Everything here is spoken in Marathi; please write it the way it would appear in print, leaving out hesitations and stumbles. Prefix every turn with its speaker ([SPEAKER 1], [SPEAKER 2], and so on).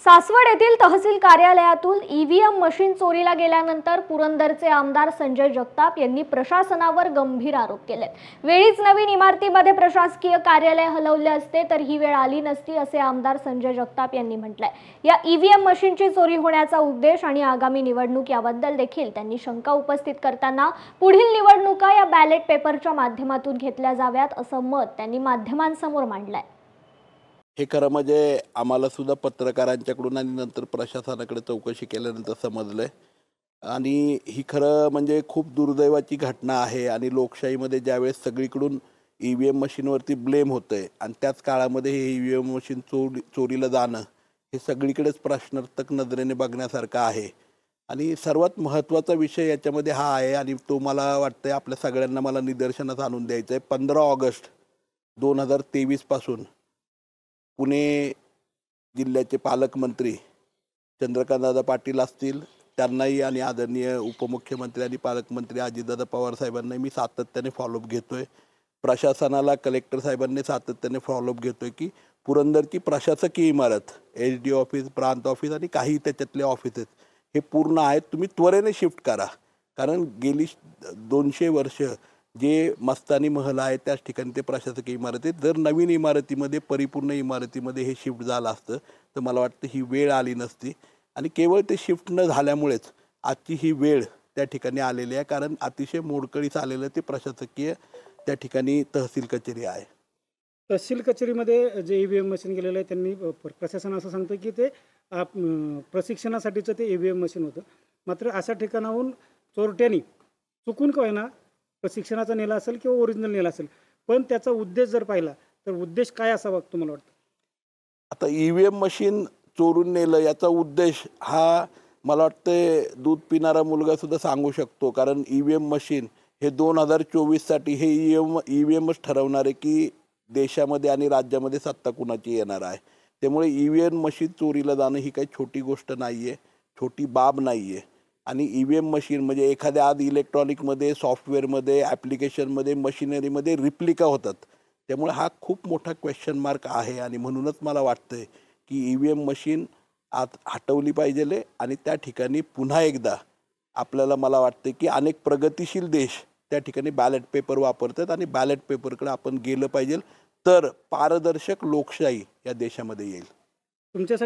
[SPEAKER 1] सासवड येथील तहसील कार्यालयातून ईव्हीएम मशीन चोरीला गेल्यानंतर पुरंदरचे आमदार संजय जगताप यांनी प्रशासनावर गंभीर आरोप केले। वेळीच नवीन इमारतीमध्ये प्रशासकीय कार्यालय हलवले असते तर ही वेळ आली नसती असे आमदार संजय जगताप यांनी म्हटलंय। या ईव्हीएम मशीनची चोरी होण्याचा उद्देश आणि आगामी निवडणूक याबद्दल देखील त्यांनी शंका उपस्थित करताना पुढील निवडणुका या बॅलेट पेपरच्या माध्यमातून घेतल्या जाव्यात असं मत त्यांनी माध्यमांसमोर मांडलंय।
[SPEAKER 2] हे खरं म्हणजे आम्हाला सुद्धा पत्रकारांच्याकडून आणि नंतर प्रशासनाकडे चौकशी केल्यानंतर समजलंय आणि ही खरं म्हणजे खूप दुर्दैवाची घटना आहे। आणि लोकशाहीमध्ये ज्यावेळेस सगळीकडून ईव्हीएम मशीनवरती ब्लेम होतंय आणि त्याच काळामध्ये हे ईव्हीएम मशीन चोरीला जाणं हे सगळीकडेच प्रश्नार्थक नजरेने बघण्यासारखं आहे। आणि सर्वात महत्त्वाचा विषय याच्यामध्ये हा आहे आणि तो मला वाटतंय आपल्या सगळ्यांना मला निदर्शनास आणून द्यायचं आहे। 15 ऑगस्ट 2023 पासून पुणे जिल्ह्याचे पालकमंत्री चंद्रकांतदादा पाटील असतील त्यांनाही आणि आदरणीय उपमुख्यमंत्री आणि पालकमंत्री अजितदादा पवार साहेबांनाही मी सातत्याने फॉलोअप घेतोय। प्रशासनाला कलेक्टर साहेबांनी सातत्याने फॉलोअप घेतोय की पुरंदरची प्रशासकीय इमारत SD ऑफिस, प्रांत ऑफिस आणि काही त्याच्यातले ऑफिसेस हे पूर्ण आहेत, तुम्ही त्वरेने शिफ्ट करा। कारण गेली 200 वर्ष जे मस्तानी महल आहे त्याच ठिकाणी ते प्रशासकीय इमारत आहेत। जर नवीन इमारतीमध्ये परिपूर्ण इमारतीमध्ये हे शिफ्ट झालं असतं तर मला वाटतं ही वेळ आली नसती। आणि केवळ ते शिफ्ट न झाल्यामुळेच आजची ही वेळ त्या ठिकाणी आलेली आहे, कारण अतिशय मोडकळीस आलेलं ते प्रशासकीय त्या ठिकाणी तहसील कचेरी आहे।
[SPEAKER 3] तहसील कचेरीमध्ये जे ईव्हीएम मशीन गेलेलं आहे त्यांनी प्रशासन असं सांगतं की ते प्रशिक्षणासाठीचं ते ईव्हीएम मशीन होतं। मात्र अशा ठिकाणाहून चोरट्यांनी चुकून का होईना प्रशिक्षणाचा नेला असेल किंवा ओरिजिनल नेला असेल, पण त्याचा उद्देश जर पाहिला तर उद्देश काय असावा तुम्हाला वाटतं?
[SPEAKER 2] आता ईव्हीएम मशीन चोरून नेलं याचा उद्देश हा मला वाटतं दूध पिणारा मुलगा सुद्धा सांगू शकतो। कारण ईव्हीएम मशीन हे 2024 साठी हे ईव्हीएमच ठरवणार आहे की देशामध्ये आणि राज्यामध्ये सत्ता कुणाची येणार आहे। त्यामुळे ईव्हीएम मशीन चोरीला जाणं ही काही छोटी गोष्ट नाहीये, छोटी बाब नाहीये। आणि ईव्हीएम मशीन म्हणजे एखाद्या आज इलेक्ट्रॉनिकमध्ये, सॉफ्टवेअरमध्ये, ॲप्लिकेशनमध्ये, मशिनरीमध्ये रिप्लिका होतात। त्यामुळे हा खूप मोठा क्वेश्चन मार्क आहे आणि म्हणूनच मला वाटतंय की ईव्हीएम मशीन आज हटवली पाहिजे आणि त्या ठिकाणी पुन्हा एकदा आपल्याला मला वाटतं की अनेक प्रगतिशील देश त्या ठिकाणी बॅलेट पेपर वापरतात आणि बॅलेट पेपरकडे आपण गेलं पाहिजे, तर पारदर्शक लोकशाही या देशामध्ये येईल।
[SPEAKER 3] तुमच्या